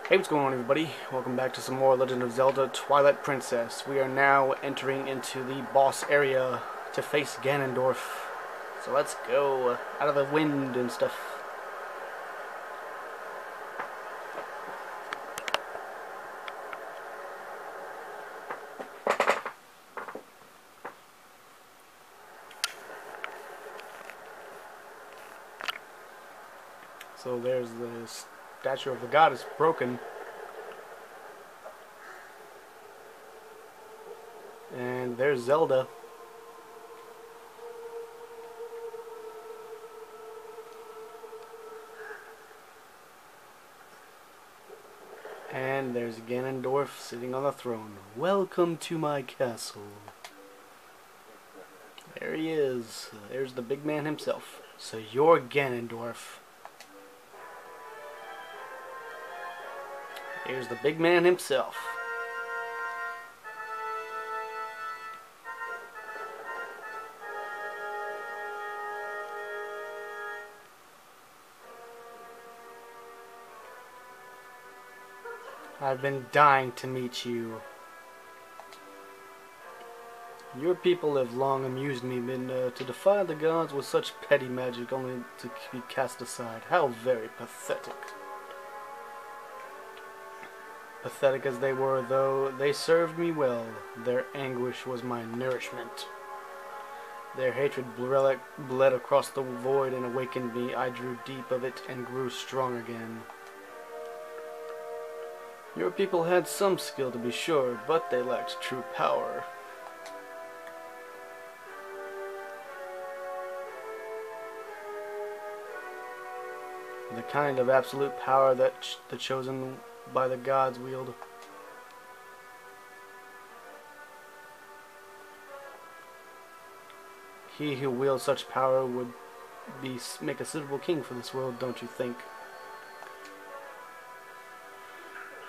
Hey, what's going on, everybody? Welcome back to some more Legend of Zelda Twilight Princess. We are now entering into the boss area to face Ganondorf. So let's go out of the wind and stuff. So there's the statue of the goddess broken. And there's Zelda. And there's Ganondorf sitting on the throne. Welcome to my castle. There he is. There's the big man himself. So you're Ganondorf. Here's the big man himself. I've been dying to meet you. Your people have long amused me, to defy the gods with such petty magic only to be cast aside. How very pathetic. Pathetic as they were, though, they served me well. Their anguish was my nourishment. Their hatred bled across the void and awakened me. I drew deep of it and grew strong again. Your people had some skill, to be sure, but they lacked true power. The kind of absolute power that the chosen by the gods wield. He who wields such power would make a suitable king for this world, don't you think?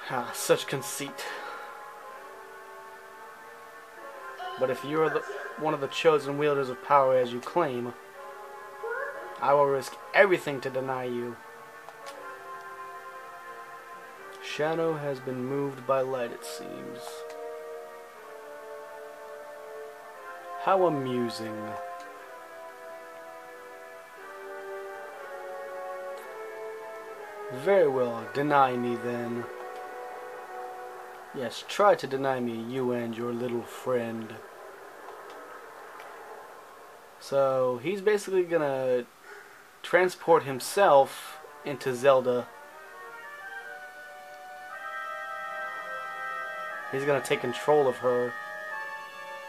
Ah, such conceit. But if you're one of the chosen wielders of power as you claim, I will risk everything to deny you. Shadow has been moved by light, it seems. How amusing. Very well, deny me then. Yes, try to deny me, you and your little friend. So, he's basically gonna transport himself into Zelda. He's gonna take control of her,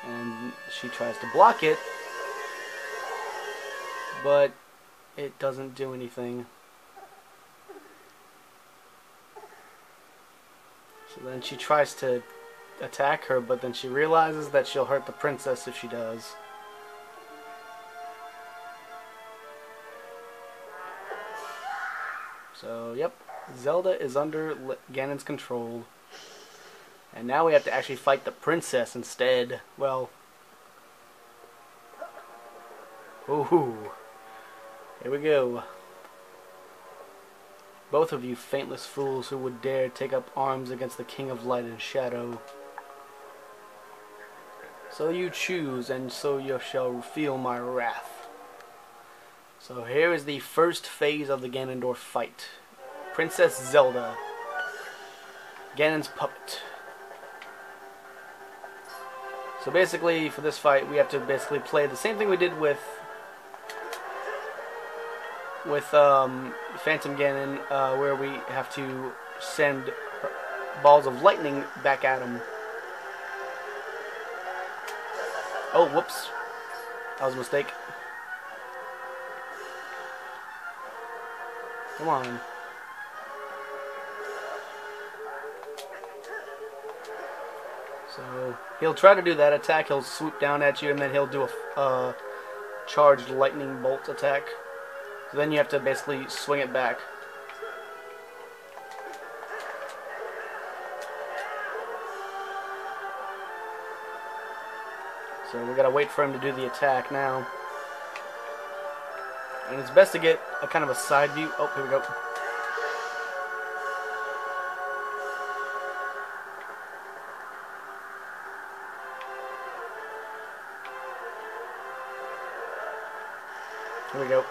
and she tries to block it, but it doesn't do anything. So then she tries to attack her, but then she realizes that she'll hurt the princess if she does. So, yep, Zelda is under Ganon's control. And now we have to actually fight the princess instead. Well, ooh, here we go. Both of you faintless fools who would dare take up arms against the King of Light and Shadow. So you choose, and so you shall feel my wrath. So here is the first phase of the Ganondorf fight. Princess Zelda, Ganon's puppet. So basically, for this fight, we have to basically play the same thing we did with Phantom Ganon, where we have to send balls of lightning back at him. Oh, whoops. That was a mistake. Come on. So, he'll try to do that attack. He'll swoop down at you, and then he'll do a charged lightning bolt attack. So then you have to basically swing it back. So we gotta wait for him to do the attack now. And it's best to get a kind of a side view. Oh, here we go. Here we go.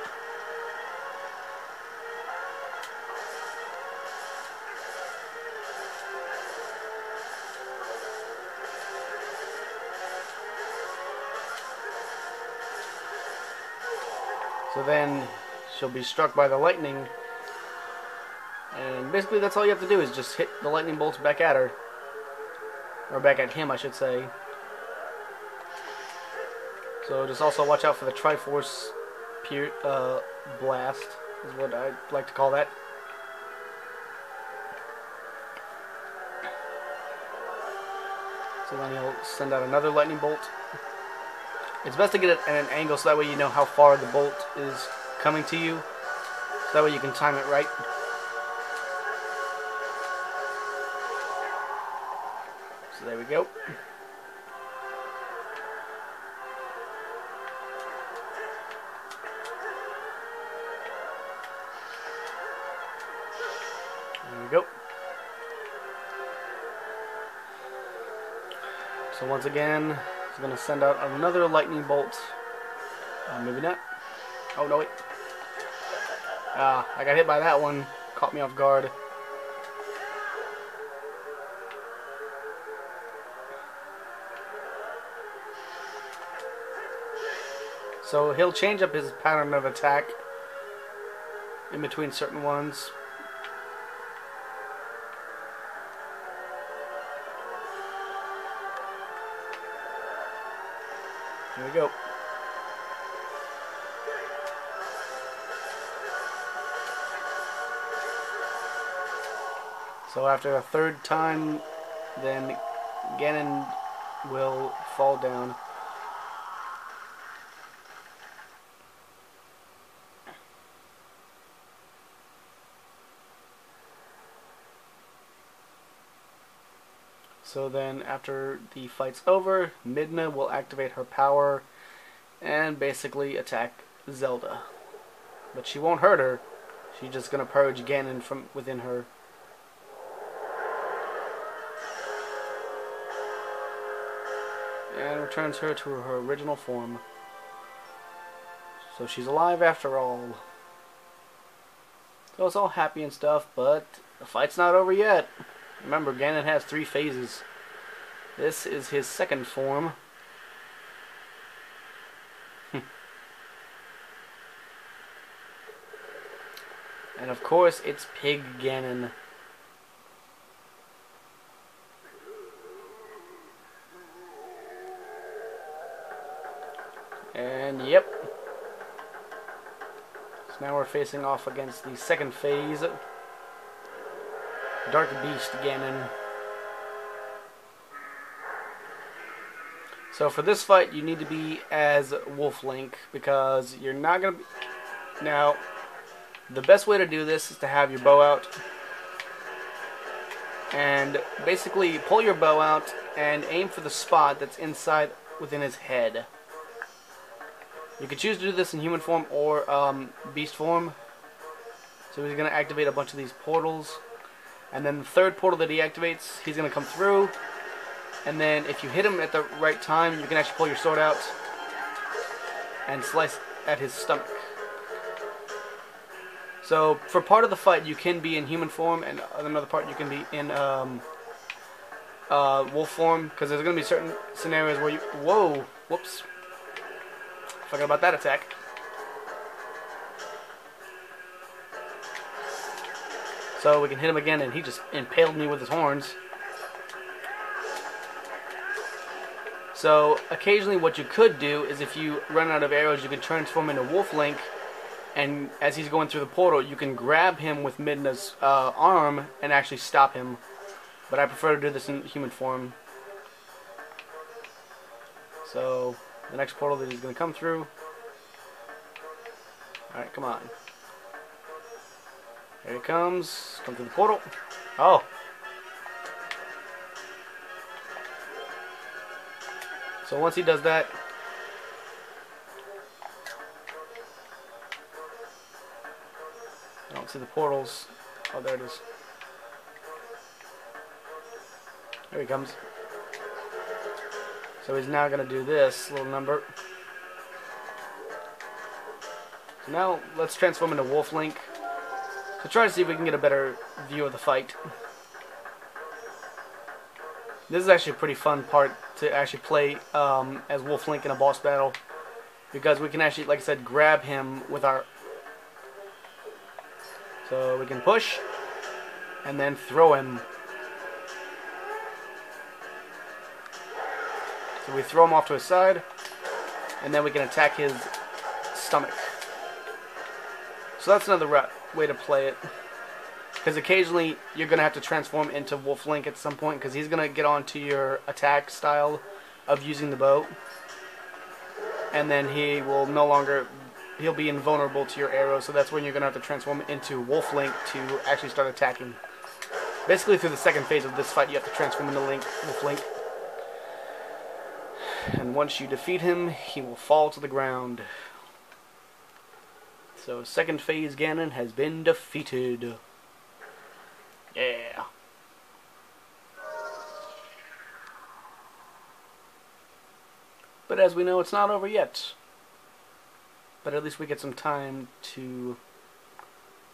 So then she'll be struck by the lightning, and basically that's all you have to do is just hit the lightning bolts back at her. Or back at him, I should say. So just also watch out for the Triforce blast, is what I like to call that. So then he'll send out another lightning bolt. It's best to get it at an angle so that way you know how far the bolt is coming to you. So that way you can time it right. So there we go. There we go. So once again, he's going to send out another lightning bolt. Maybe not. Oh, no, wait. I got hit by that one. Caught me off guard. So he'll change up his pattern of attack in between certain ones. Here we go. So after a third time, then Ganon will fall down. So then after the fight's over, Midna will activate her power and basically attack Zelda. But she won't hurt her. She's just going to purge Ganon from within her. And returns her to her original form. So she's alive after all. So it's all happy and stuff, but the fight's not over yet. Remember, Ganon has 3 phases. This is his second form. And of course, it's Pig Ganon. And yep. So now we're facing off against the second phase. Dark Beast Ganon. So for this fight, you need to be as Wolf Link because you're not gonna be. Now, the best way to do this is to have your bow out and basically pull your bow out and aim for the spot that's inside within his head. You can choose to do this in human form or beast form. So he's gonna activate a bunch of these portals. And then the third portal that he activates, he's going to come through. And then if you hit him at the right time, you can actually pull your sword out and slice at his stomach. So for part of the fight, you can be in human form, and another part you can be in wolf form, because there's going to be certain scenarios where you... Whoa! Whoops. Forgot about that attack. So we can hit him again, and he just impaled me with his horns. So occasionally what you could do is if you run out of arrows, you can transform into Wolf Link, and as he's going through the portal, you can grab him with Midna's arm and actually stop him. But I prefer to do this in human form. So the next portal that he's going to come through. Alright, come on. Here he comes. Come through the portal. Oh. So once he does that, I don't see the portals. Oh, there it is. Here he comes. So he's now going to do this little number. So now let's transform into Wolf Link to try to see if we can get a better view of the fight. This is actually a pretty fun part to actually play as Wolf Link in a boss battle, because we can actually, like I said, grab him with our... So we can push and then throw him. So we throw him off to his side, and then we can attack his stomach. So that's another way to play it. Because occasionally you're going to have to transform into Wolf Link at some point, because he's going to get onto your attack style of using the bow. And then he will no longer... he'll be invulnerable to your arrows, so that's when you're going to have to transform into Wolf Link to actually start attacking. Basically through the second phase of this fight you have to transform into Wolf Link. And once you defeat him, he will fall to the ground. So second phase Ganon has been defeated. Yeah. But as we know, it's not over yet. But at least we get some time to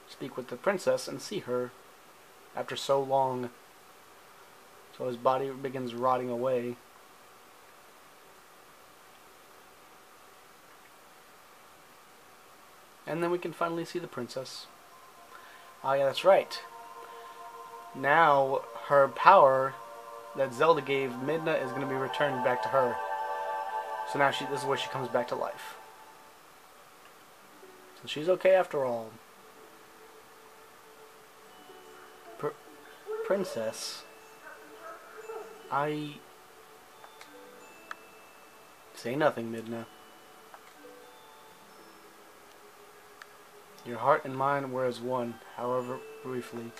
speak with the princess and see her after so long. So his body begins rotting away. And then we can finally see the princess. Oh yeah, that's right. Now her power that Zelda gave Midna is going to be returned back to her. So now this is where she comes back to life. So she's okay after all. Princess, I... Say nothing, Midna. Your heart and mind were as one, however briefly.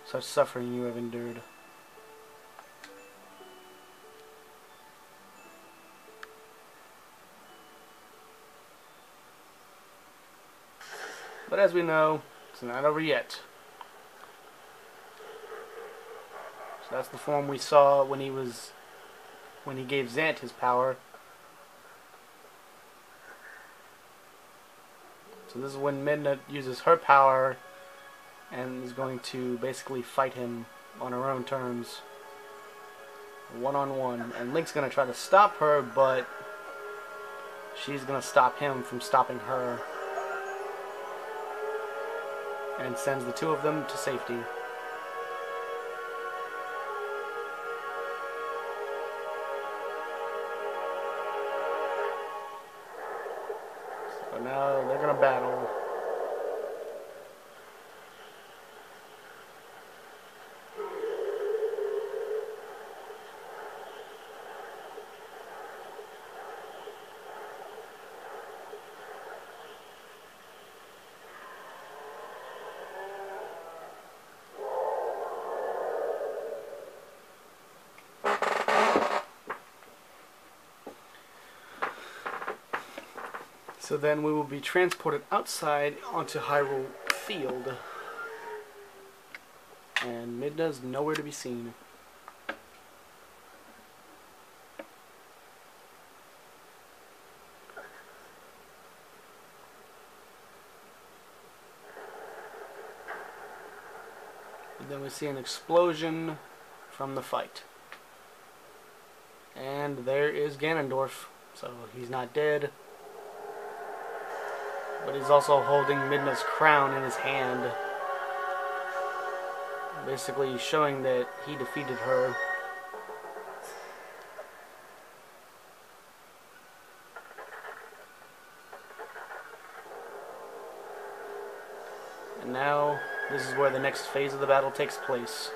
Such suffering you have endured. But as we know, it's not over yet. So that's the form we saw when he gave Zant his power. So this is when Midna uses her power and is going to basically fight him on her own terms. One-on-one. And Link's going to try to stop her, but she's going to stop him from stopping her. And sends the two of them to safety. So now they're going to battle. So then we will be transported outside onto Hyrule Field. And Midna's nowhere to be seen. And then we see an explosion from the fight. And there is Ganondorf. So he's not dead. But he's also holding Midna's crown in his hand. Basically showing that he defeated her. And now, this is where the next phase of the battle takes place.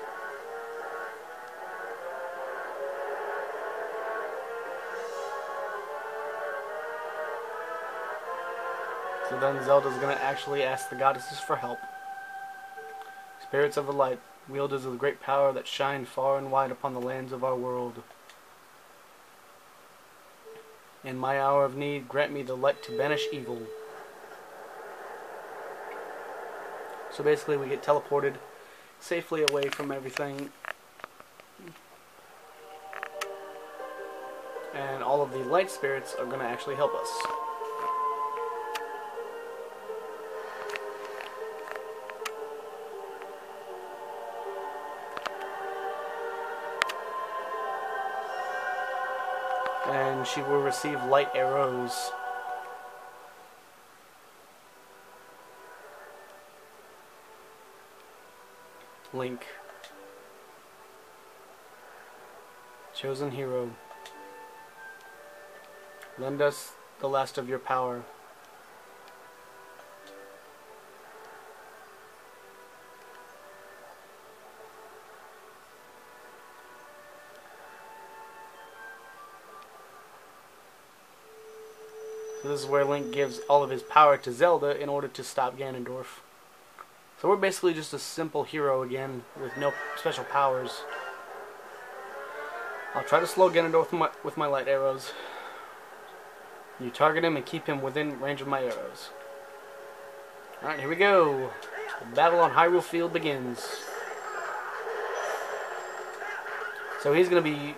So then Zelda's going to actually ask the goddesses for help. Spirits of the light, wielders of the great power that shine far and wide upon the lands of our world. In my hour of need, grant me the light to banish evil. So basically we get teleported safely away from everything. And all of the light spirits are going to actually help us. and she will receive light arrows. Link. Chosen hero. Lend us the last of your power. So this is where Link gives all of his power to Zelda in order to stop Ganondorf. So we're basically just a simple hero again, with no special powers. I'll try to slow Ganondorf with my light arrows. You target him and keep him within range of my arrows. Alright, here we go. The battle on Hyrule Field begins. So he's going to be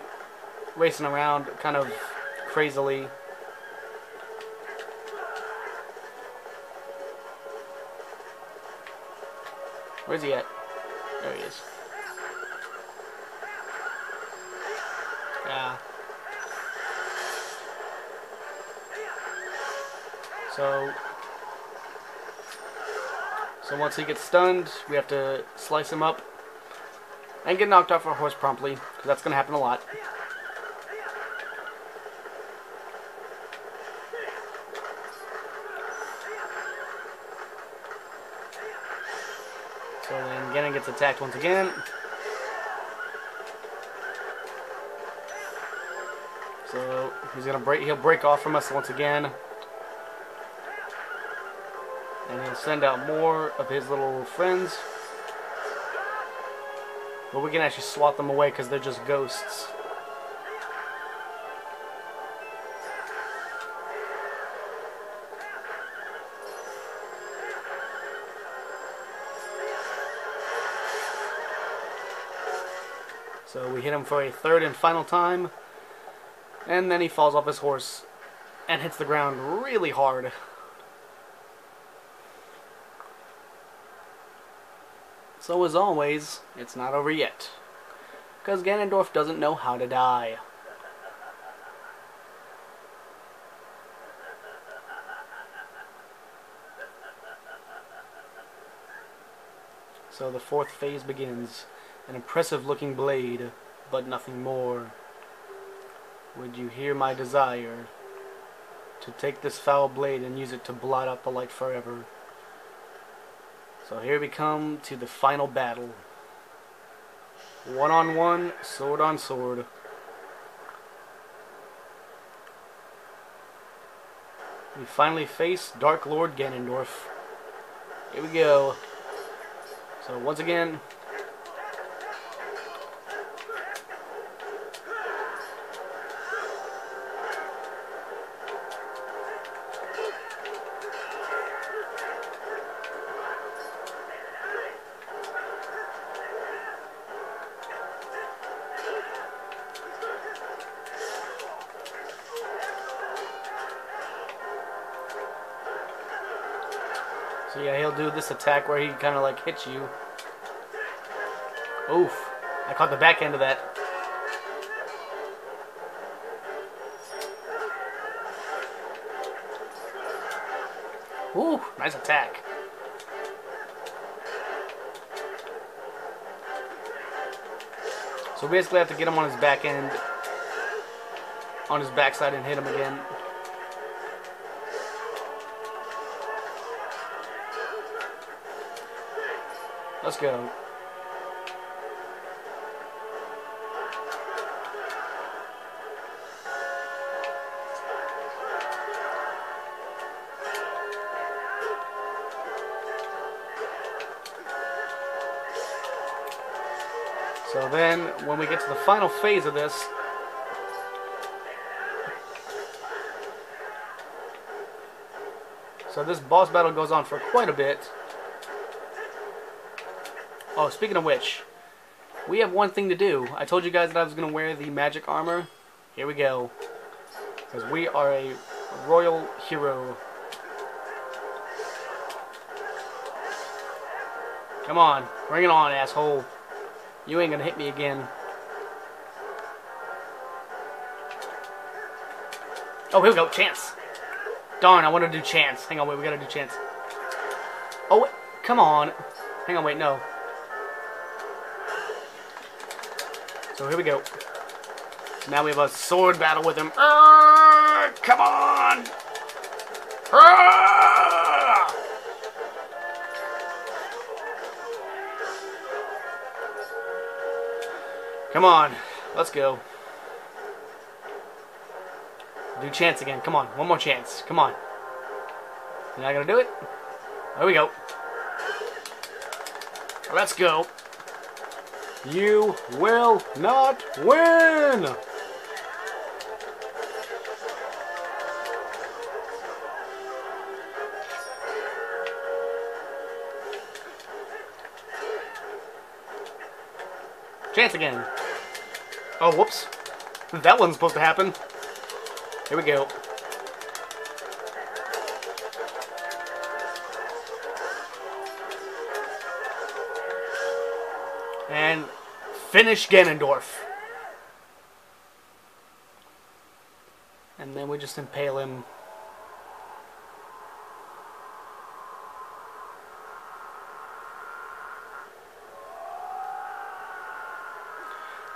racing around kind of crazily. Where's he at? There he is. Yeah. So once he gets stunned, we have to slice him up and get knocked off our horse promptly, because that's going to happen a lot. So then Ganon gets attacked once again. So he'll break off from us once again. And he'll send out more of his little friends. But we can actually swat them away because they're just ghosts. So we hit him for a third and final time. And then he falls off his horse and hits the ground really hard. So as always, it's not over yet, because Ganondorf doesn't know how to die. So the fourth phase begins. An impressive looking blade, but nothing more. Would you hear my desire to take this foul blade and use it to blot out the light forever? So here we come to the final battle. One-on-one, sword on sword. We finally face Dark Lord Ganondorf. Here we go. So once again, so yeah, he'll do this attack where he kind of like hits you. Oof. I caught the back end of that. Ooh, nice attack. So basically I have to get him on his back end, on his backside, and hit him again. Let's go. So then, when we get to the final phase of this, so this boss battle goes on for quite a bit. Oh, speaking of which, we have one thing to do. I told you guys that I was going to wear the magic armor. Here we go. Because we are a royal hero. Come on, bring it on, asshole. You ain't going to hit me again. Oh, here we go. Chance. Darn, I want to do chance. Hang on, wait. We gotta do chance. Oh, wait. Come on. Hang on, wait. No. So here we go. So now we have a sword battle with him. Come on. Come on. Let's go. Do chance again. Come on. One more chance. Come on. You're not gonna do it? There we go. Let's go. You will not win! Chance again. Oh, whoops. That wasn't supposed to happen. Here we go. And finish Ganondorf. And then we just impale him.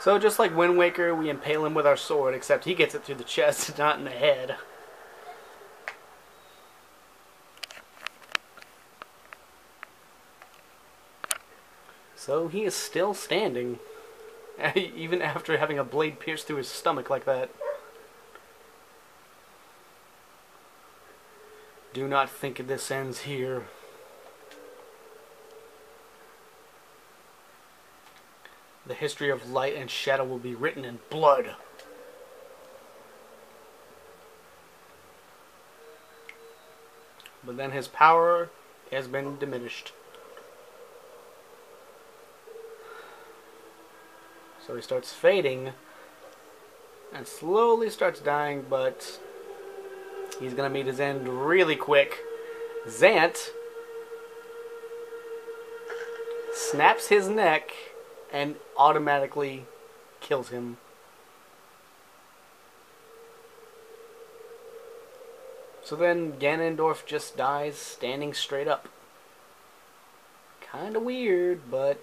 So just like Wind Waker, we impale him with our sword, except he gets it through the chest, not in the head. So he is still standing, even after having a blade pierce through his stomach like that. Do not think this ends here. The history of light and shadow will be written in blood. But then his power has been diminished. So he starts fading and slowly starts dying, but he's gonna meet his end really quick. Zant snaps his neck and automatically kills him. So then Ganondorf just dies standing straight up. Kinda weird, but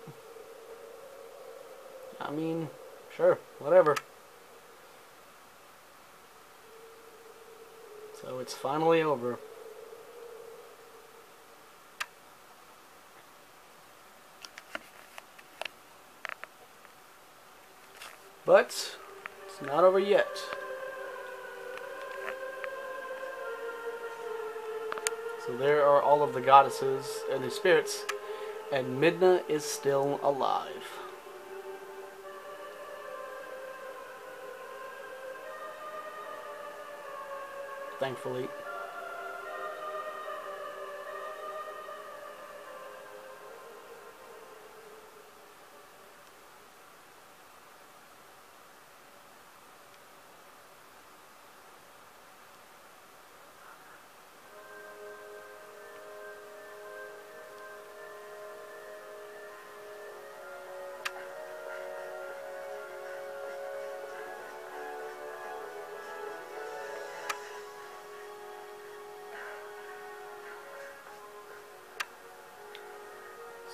I mean, sure, whatever. So it's finally over. But it's not over yet. So there are all of the goddesses and the spirits, and Midna is still alive. Thankfully.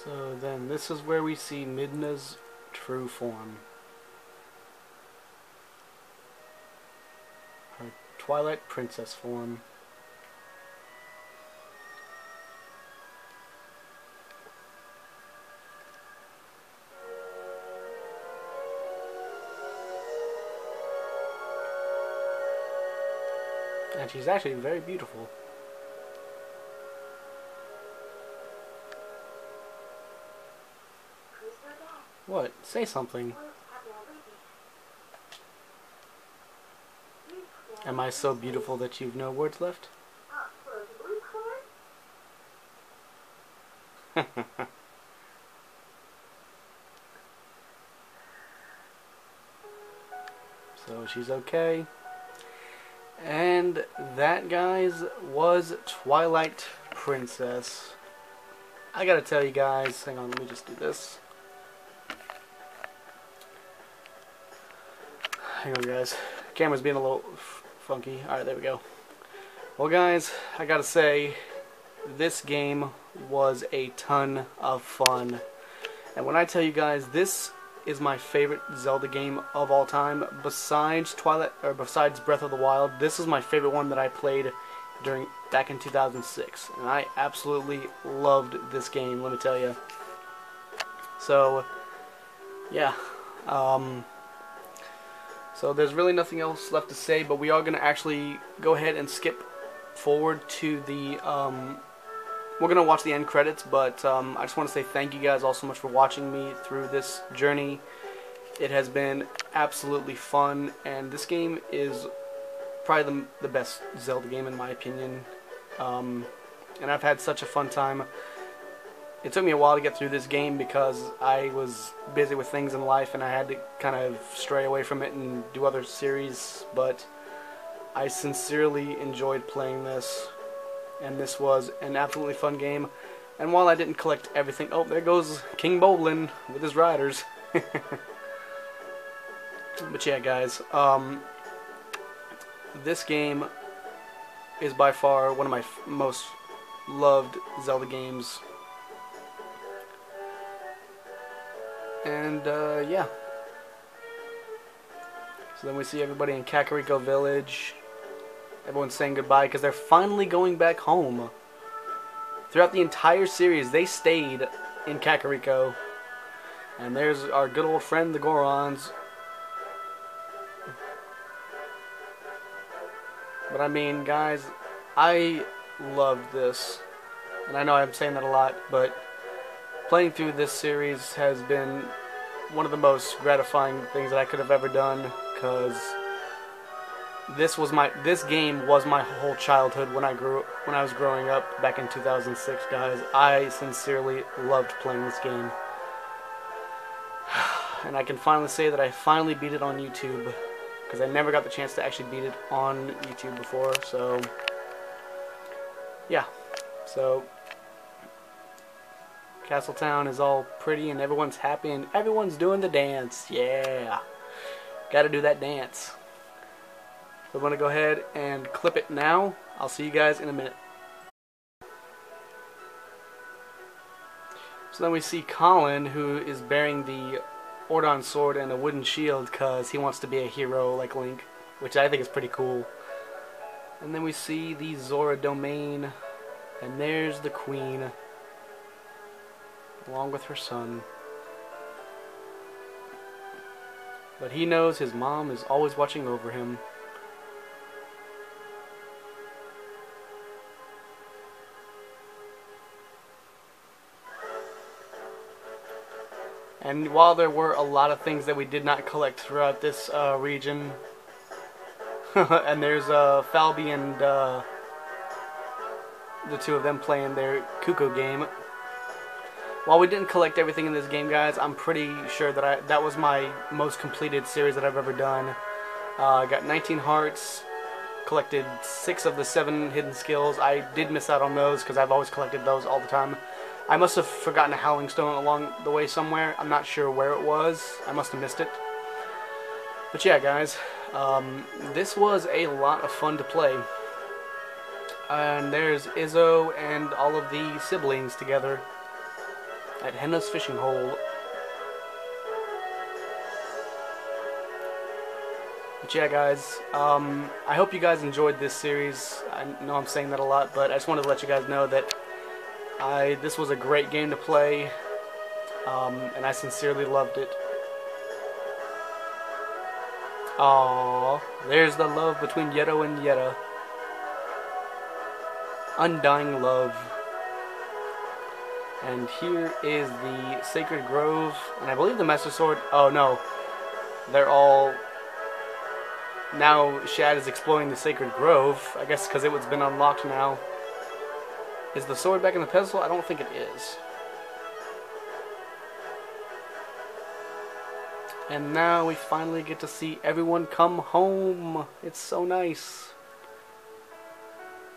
So then this is where we see Midna's true form. Her Twilight Princess form. And she's actually very beautiful. What? Say something. Am I so beautiful that you've no words left? So she's okay. And that, guys, was Twilight Princess. I gotta tell you guys, hang on, let me just do this. Hang on, guys. Camera's being a little funky. Alright, there we go. Well guys, I gotta say, this game was a ton of fun. And when I tell you guys, this is my favorite Zelda game of all time. Besides Twilight, or besides Breath of the Wild, this is my favorite one that I played back in 2006. And I absolutely loved this game, let me tell you. So, yeah. So there's really nothing else left to say, but we are going to actually go ahead and skip forward to the, we're going to watch the end credits, but I just want to say thank you guys all so much for watching me through this journey. It has been absolutely fun, and this game is probably the best Zelda game in my opinion. And I've had such a fun time. It took me a while to get through this game because I was busy with things in life and I had to kind of stray away from it and do other series, but I sincerely enjoyed playing this, and this was an absolutely fun game. And while I didn't collect everything, oh, there goes King Boblin with his riders. But yeah, guys, this game is by far one of my most loved Zelda games. And, yeah. So then we see everybody in Kakariko Village. Everyone's saying goodbye because they're finally going back home. Throughout the entire series, they stayed in Kakariko. And there's our good old friend, the Gorons. But I mean, guys, I loved this. And I know I'm saying that a lot, but playing through this series has been one of the most gratifying things that I could have ever done, because this game was my whole childhood when I was growing up back in 2006, guys. I sincerely loved playing this game. And I can finally say that I finally beat it on YouTube, because I never got the chance to actually beat it on YouTube before. So yeah. So Castletown is all pretty and everyone's happy and everyone's doing the dance. Yeah. Gotta do that dance. So I'm gonna go ahead and clip it now. I'll see you guys in a minute. So then we see Colin, who is bearing the Ordon sword and a wooden shield because he wants to be a hero like Link, which I think is pretty cool. And then we see the Zora domain, and there's the Queen along with her son. But he knows his mom is always watching over him. And while there were a lot of things that we did not collect throughout this region, and there's Falby and the two of them playing their Cuckoo game. While we didn't collect everything in this game, guys, I'm pretty sure that that was my most completed series that I've ever done. I got 19 hearts, collected 6 of the 7 hidden skills. I did miss out on those because I've always collected those all the time. I must have forgotten a Howling Stone along the way somewhere. I'm not sure where it was. I must have missed it. But yeah, guys, this was a lot of fun to play. And there's Izzo and all of the siblings together at Henna's fishing hole. But yeah, guys, I hope you guys enjoyed this series. I know I'm saying that a lot, but I just wanted to let you guys know that this was a great game to play, and I sincerely loved it. Aww, there's the love between Yeto and Yetta. Undying love. And here is the Sacred Grove, and I believe the Master Sword, oh no, they're all, now Shad is exploring the Sacred Grove, I guess because it's been unlocked now. Is the sword back in the pedestal? I don't think it is. And now we finally get to see everyone come home. It's so nice.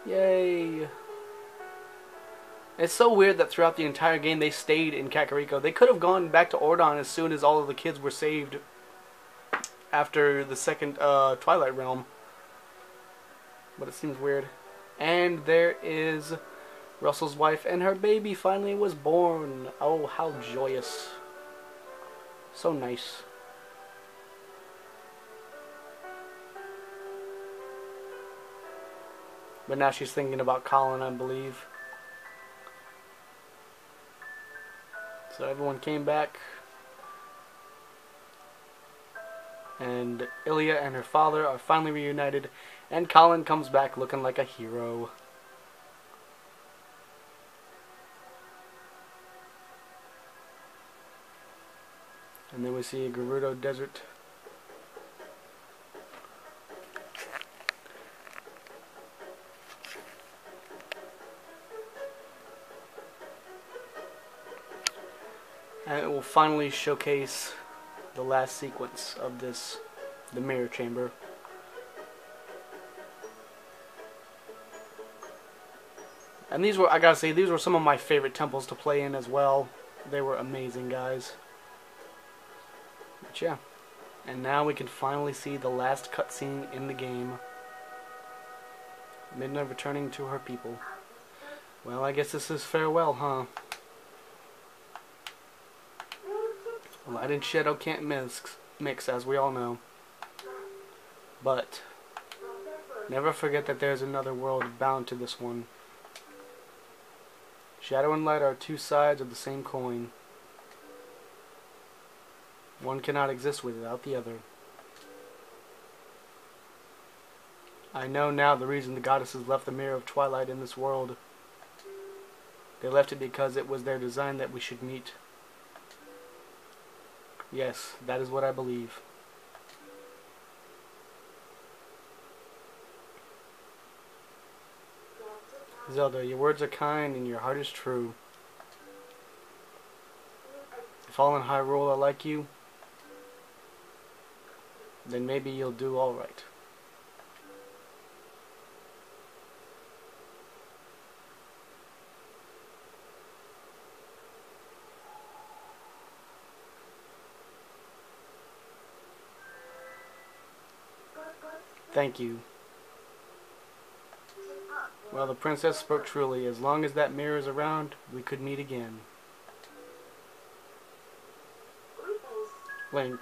Yay. It's so weird that throughout the entire game they stayed in Kakariko. They could have gone back to Ordon as soon as all of the kids were saved after the second Twilight Realm. but it seems weird. And there is Russell's wife, and her baby finally was born. Oh, how joyous. So nice. But now she's thinking about Colin, I believe. So everyone came back. And Ilya and her father are finally reunited. And Colin comes back looking like a hero. And then we see a Gerudo Desert. And it will finally showcase the last sequence of this, the mirror chamber. And these were, I gotta say, these were some of my favorite temples to play in as well. They were amazing, guys. But yeah. And now we can finally see the last cutscene in the game. Midna returning to her people. Well, I guess this is farewell, huh? Light and shadow can't mix, as we all know. But never forget that there's another world bound to this one. Shadow and light are two sides of the same coin. One cannot exist without the other. I know now the reason the goddesses left the mirror of Twilight in this world. They left it because it was their design that we should meet. Yes, that is what I believe. Zelda, your words are kind and your heart is true. If all in Hyrule are like you, then maybe you'll do all right. Thank you. Well, the princess spoke truly. As long as that mirror is around, we could meet again. Link.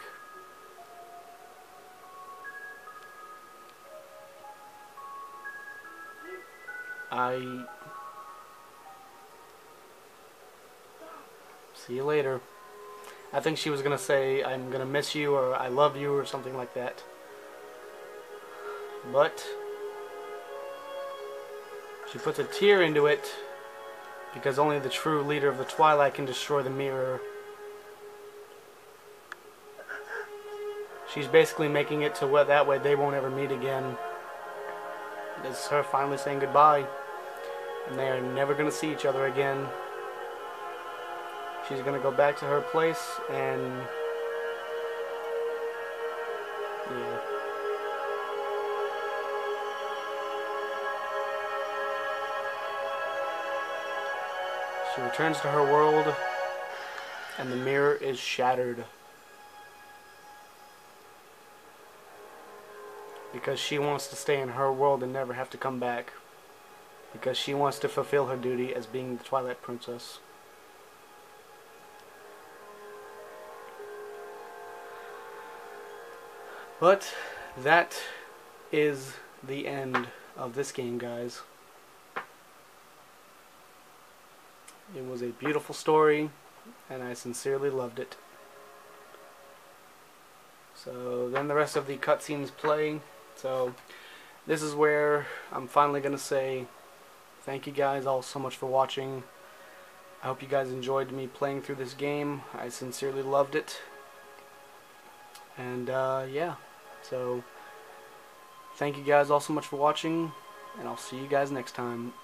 See you later. I think she was gonna say, I'm gonna miss you, or I love you, or something like that. But she puts a tear into it because only the true leader of the Twilight can destroy the mirror. She's basically making it to where that way they won't ever meet again. This is her finally saying goodbye, and they are never going to see each other again. She's going to go back to her place and yeah. She returns to her world, and the mirror is shattered. Because she wants to stay in her world and never have to come back. Because she wants to fulfill her duty as being the Twilight Princess. But that is the end of this game, guys. It was a beautiful story, and I sincerely loved it. So then the rest of the cutscenes play. So this is where I'm finally going to say thank you guys all so much for watching. I hope you guys enjoyed me playing through this game. I sincerely loved it. And yeah, so thank you guys all so much for watching, and I'll see you guys next time.